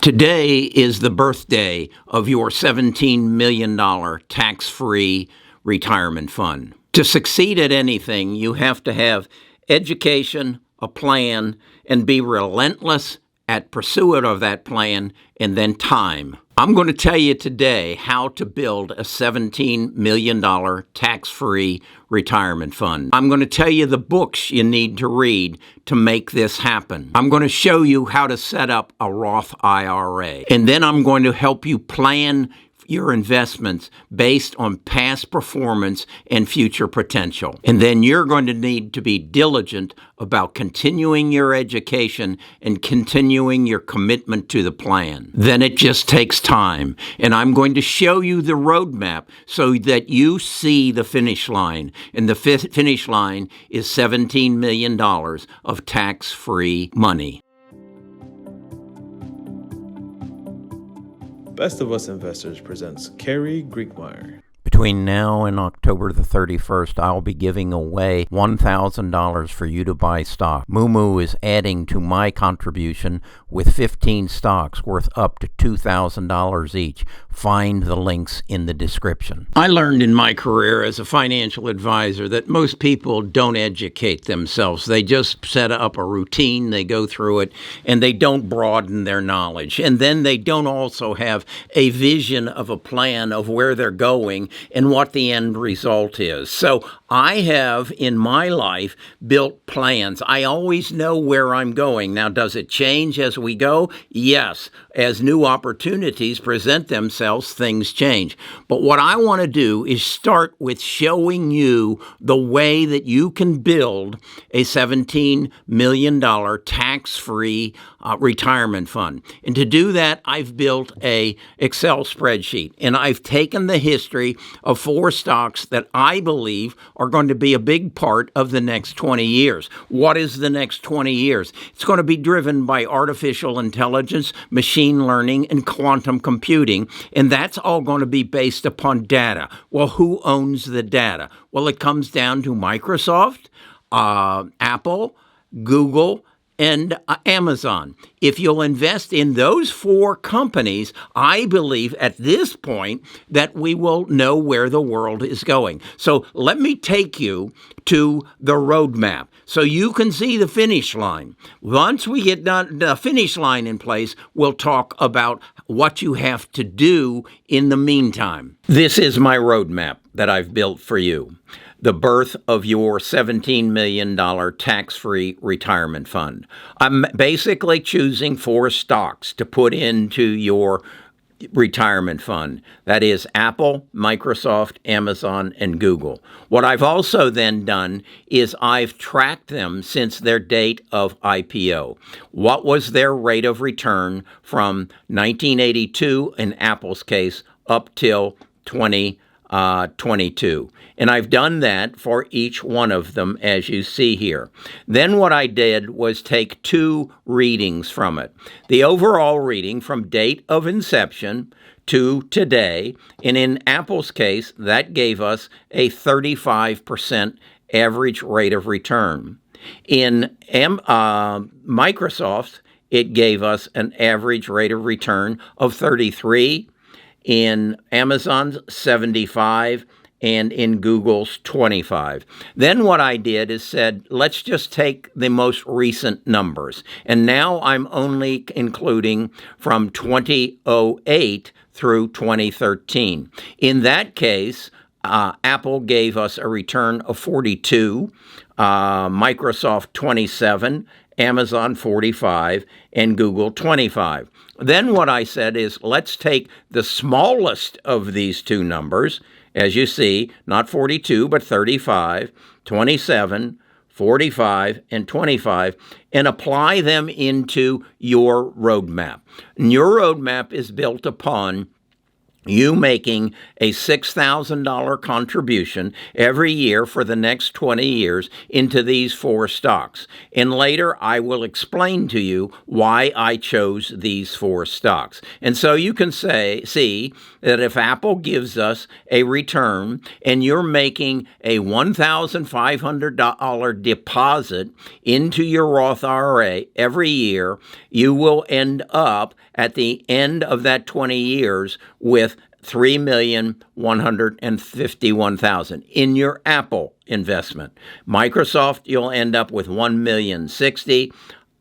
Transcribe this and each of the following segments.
Today is the birthday of your $17 million tax-free retirement fund. To succeed at anything, you have to have education, a plan, and be relentless at pursuit of that plan, and then time. I'm going to tell you today how to build a $17 million tax-free retirement fund. I'm going to tell you the books you need to read to make this happen. I'm going to show you how to set up a Roth IRA. And then I'm going to help you plan your investments based on past performance and future potential. And then you're going to need to be diligent about continuing your education and continuing your commitment to the plan. Then it just takes time. And I'm going to show you the roadmap so that you see the finish line. And the finish line is $17 million of tax-free money. Best of Us Investors presents Carrie Griegmeyer. Between now and October the 31st, I'll be giving away $1,000 for you to buy stock. Moomoo is adding to my contribution with 15 stocks worth up to $2,000 each. Find the links in the description. I learned in my career as a financial advisor that most people don't educate themselves. They just set up a routine, they go through it, and they don't broaden their knowledge. And then they don't also have a vision of a plan of where they're going and what the end result is. So I have, in my life, built plans. I always know where I'm going. Now, does it change as we go? Yes. As new opportunities present themselves, things change. But what I want to do is start with showing you the way that you can build a $17 million tax-free retirement fund. And to do that, I've built a Excel spreadsheet, and I've taken the history of 4 stocks that I believe are going to be a big part of the next 20 years. What is the next 20 years? It's going to be driven by artificial intelligence, machine learning, and quantum computing, and that's all going to be based upon data. Well, who owns the data? Well, it comes down to Microsoft, Apple, Google, and Amazon. If you'll invest in those 4 companies, I believe at this point that we will know where the world is going. So let me take you to the roadmap so you can see the finish line. Once we get the finish line in place, we'll talk about what you have to do in the meantime. This is my roadmap that I've built for you. The birth of your $17 million tax-free retirement fund. I'm basically choosing 4 stocks to put into your retirement fund. That is Apple, Microsoft, Amazon, and Google. What I've also then done is I've tracked them since their date of IPO. What was their rate of return from 1982, in Apple's case, up till 2022. And I've done that for each one of them, as you see here. Then what I did was take 2 readings from it. The overall reading from date of inception to today, and in Apple's case, that gave us a 35% average rate of return. In Microsoft, it gave us an average rate of return of 33%. In Amazon's 75, and in Google's 25. Then what I did is said, let's just take the most recent numbers. And now I'm only including from 2008 through 2013. In that case, Apple gave us a return of 42, Microsoft 27, Amazon 45, and Google 25. Then what I said is, let's take the smallest of these 2 numbers, as you see, not 42, but 35, 27, 45, and 25, and apply them into your roadmap. And your roadmap is built upon you making a $6,000 contribution every year for the next 20 years into these 4 stocks. And later I will explain to you why I chose these 4 stocks. And so you can see that if Apple gives us a return and you're making a $1,500 deposit into your Roth IRA every year, you will end up at the end of that 20 years with $3,151,000 in your Apple investment. Microsoft, you'll end up with $1,060,000.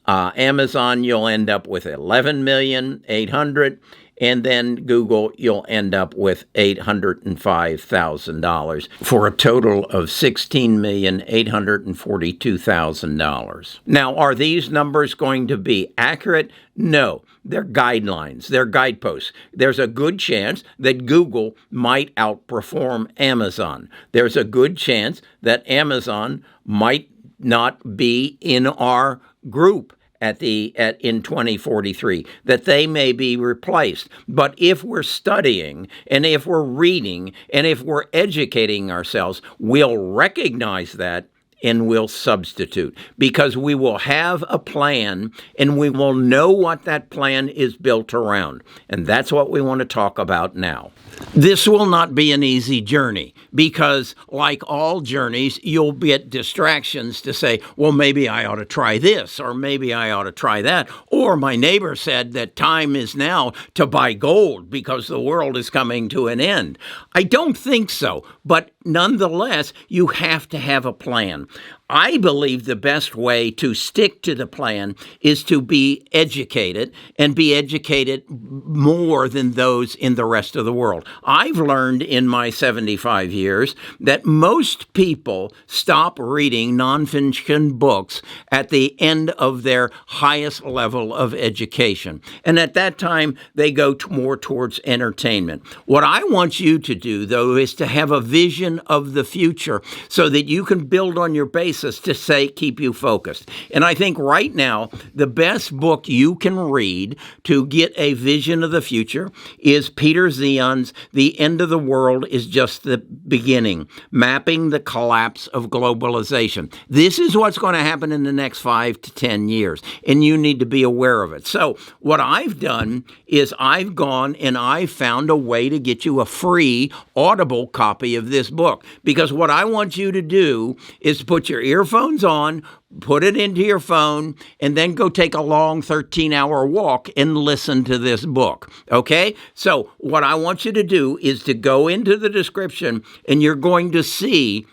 Amazon, you'll end up with $11,800,000. And then Google, you'll end up with $805,000 for a total of $16,842,000. Now, are these numbers going to be accurate? No, they're guidelines, they're guideposts. There's a good chance that Google might outperform Amazon. There's a good chance that Amazon might not be in our group in 2043, that they may be replaced. But if we're studying and if we're reading and if we're educating ourselves, we'll recognize that and we'll substitute, because we will have a plan and we will know what that plan is built around. And that's what we want to talk about now. This will not be an easy journey because, like all journeys, you'll get distractions to say, well, maybe I ought to try this, or maybe I ought to try that. Or my neighbor said that time is now to buy gold because the world is coming to an end. I don't think so, but nonetheless, you have to have a plan. I believe the best way to stick to the plan is to be educated and be educated more than those in the rest of the world. I've learned in my 75 years that most people stop reading nonfiction books at the end of their highest level of education. And at that time, they go more towards entertainment. What I want you to do, though, is to have a vision of the future so that you can build on your basis to keep you focused. And I think right now, the best book you can read to get a vision of the future is Peter Zion's The End of the World is Just the Beginning, Mapping the Collapse of Globalization. This is what's going to happen in the next 5 to 10 years, and you need to be aware of it. So what I've done is I've gone and I've found a way to get you a free Audible copy of this book, because what I want you to do is put your earphones on, put it into your phone, and then go take a long 13-hour walk and listen to this book, okay? So what I want you to do is to go into the description, and you're going to see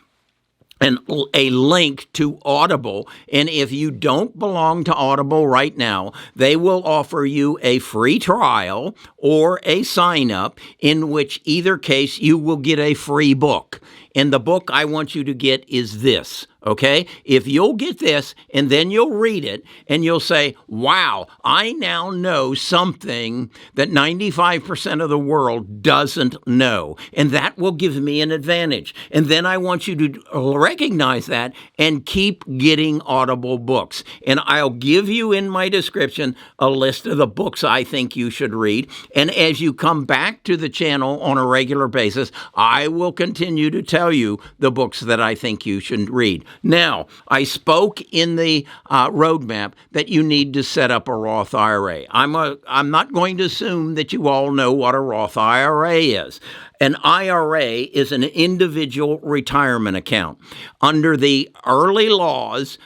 a link to Audible. And if you don't belong to Audible right now, they will offer you a free trial or a sign-up, in which either case you will get a free book. And the book I want you to get is this, okay? If you'll get this and then you'll read it and you'll say, wow, I now know something that 95% of the world doesn't know. And that will give me an advantage. And then I want you to recognize that and keep getting Audible books. And I'll give you in my description a list of the books I think you should read. And as you come back to the channel on a regular basis, I will continue to tell you the books that I think you should read. Now, I spoke in the roadmap that you need to set up a Roth IRA. I'm not going to assume that you all know what a Roth IRA is. An IRA is an individual retirement account. Under the early laws,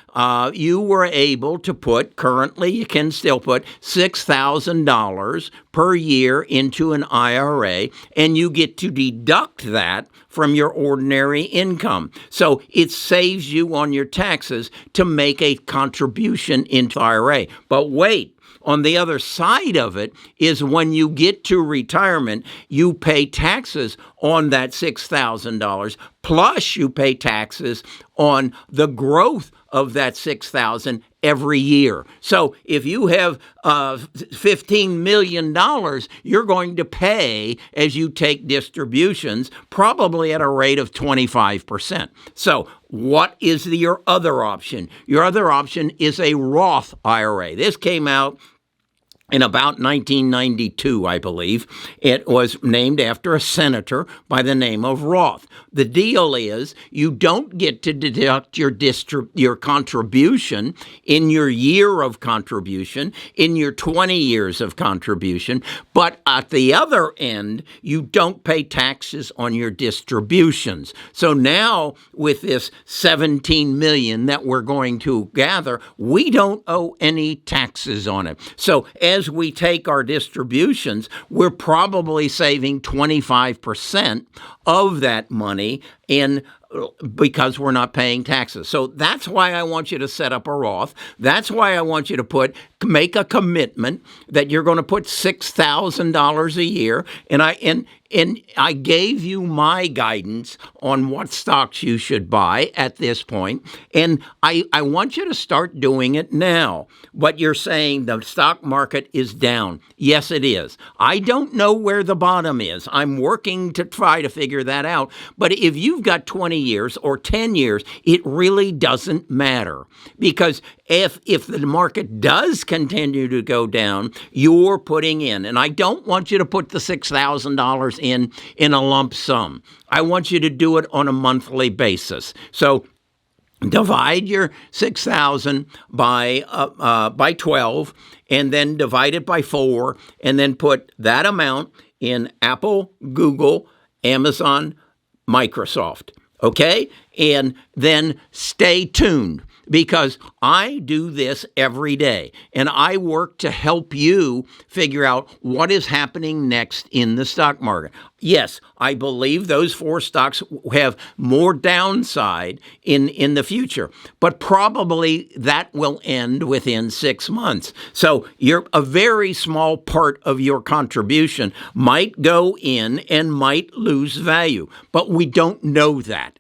you were able to currently you can still put $6,000 per year into an IRA, and you get to deduct that from your ordinary income. So it saves you on your taxes to make a contribution into IRA. But wait. On the other side of it is when you get to retirement, you pay taxes on that $6,000, plus you pay taxes on the growth of that $6,000 every year. So if you have $15 million, you're going to pay as you take distributions, probably at a rate of 25%. So what is your other option? Your other option is a Roth IRA. This came out in about 1992, I believe. It was named after a senator by the name of Roth. The deal is you don't get to deduct your contribution in your year of contribution, in your 20 years of contribution, but at the other end, you don't pay taxes on your distributions. So now with this 17 million that we're going to gather, we don't owe any taxes on it. So as we take our distributions, we're probably saving 25% of that money because we're not paying taxes. So that's why I want you to set up a Roth. That's why I want you to make a commitment that you're going to put $6,000 a year. And I gave you my guidance on what stocks you should buy at this point. And I want you to start doing it now. But you're saying the stock market is down. Yes, it is. I don't know where the bottom is. I'm working to try to figure that out. But if you've got 20 years or 10 years, it really doesn't matter. Because if the market does continue to go down, you're putting in. And I don't want you to put the $6,000 in a lump sum. I want you to do it on a monthly basis. So divide your 6,000 by 12, and then divide it by 4, and then put that amount in Apple, Google, Amazon, Microsoft. Okay? And then stay tuned, because I do this every day, and I work to help you figure out what is happening next in the stock market. Yes, I believe those 4 stocks have more downside in the future, but probably that will end within 6 months. So a very small part of your contribution might go in and might lose value, but we don't know that.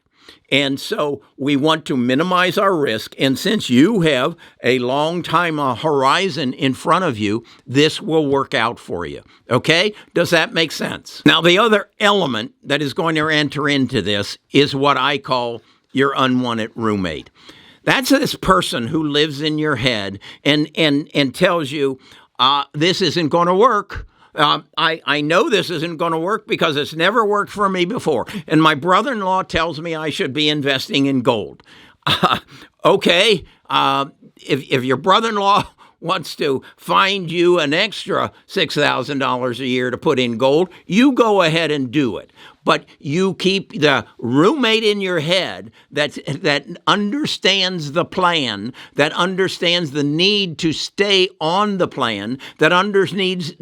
And so we want to minimize our risk. And since you have a long time horizon in front of you, this will work out for you. Okay? Does that make sense? Now, the other element that is going to enter into this is what I call your unwanted roommate. That's this person who lives in your head and tells you, this isn't going to work. I know this isn't going to work because it's never worked for me before. And my brother-in-law tells me I should be investing in gold. Okay, if your brother-in-law wants to find you an extra $6,000 a year to put in gold, you go ahead and do it. But you keep the roommate in your head that understands the plan, that understands the need to stay on the plan, that understands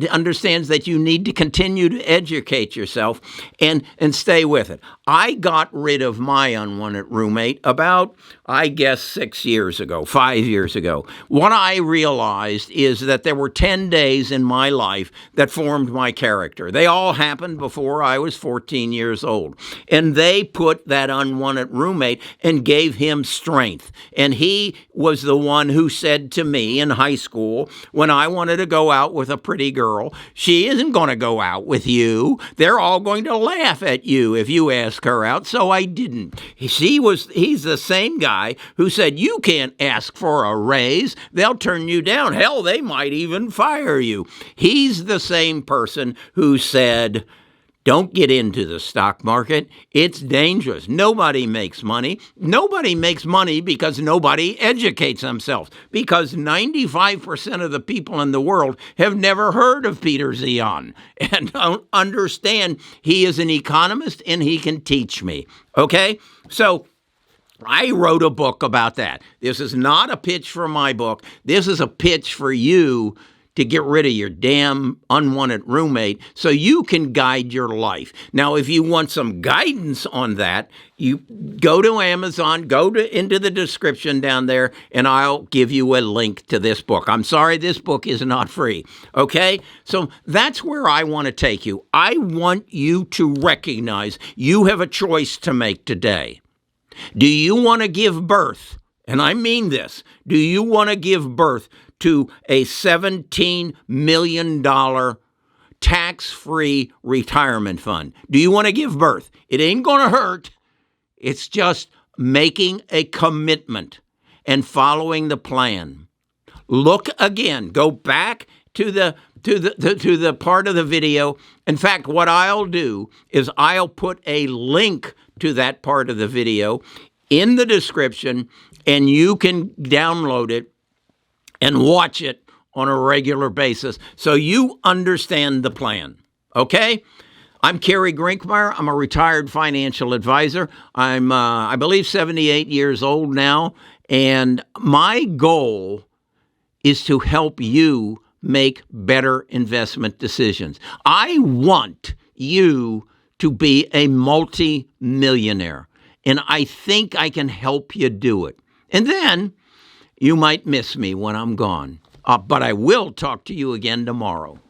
that you need to continue to educate yourself and stay with it. I got rid of my unwanted roommate about, I guess, 5 years ago. What I realized is that there were 10 days in my life that formed my character. They all happened before I was 14 years old. And they put that unwanted roommate and gave him strength. And he was the one who said to me in high school, when I wanted to go out with a pretty girl, she isn't going to go out with you. They're all going to laugh at you if you ask her out. So I didn't. He's the same guy who said, you can't ask for a raise. They'll turn you down. Hell, they might even fire you. He's the same person who said, don't get into the stock market. It's dangerous. Nobody makes money. Nobody makes money because nobody educates themselves. Because 95% of the people in the world have never heard of Peter Zion and don't understand he is an economist and he can teach me. Okay? So I wrote a book about that. This is not a pitch for my book. This is a pitch for you to get rid of your damn unwanted roommate so you can guide your life. Now, if you want some guidance on that, you go to Amazon, into the description down there, and I'll give you a link to this book. I'm sorry, this book is not free, okay? So that's where I want to take you. I want you to recognize you have a choice to make today. Do you want to give birth? And I mean this. Do you want to give birth to a $17 million tax-free retirement fund? Do you want to give birth? It ain't going to hurt. It's just making a commitment and following the plan. look again. Go back to the part of the video. In fact, what I'll do is I'll put a link to that part of the video in the description, and you can download it and watch it on a regular basis so you understand the plan. Okay? I'm Kerry Grinkmeyer. I'm a retired financial advisor. I'm, I believe, 78 years old now, and my goal is to help you make better investment decisions. I want you to be a multi-millionaire, and I think I can help you do it. And then you might miss me when I'm gone, but I will talk to you again tomorrow.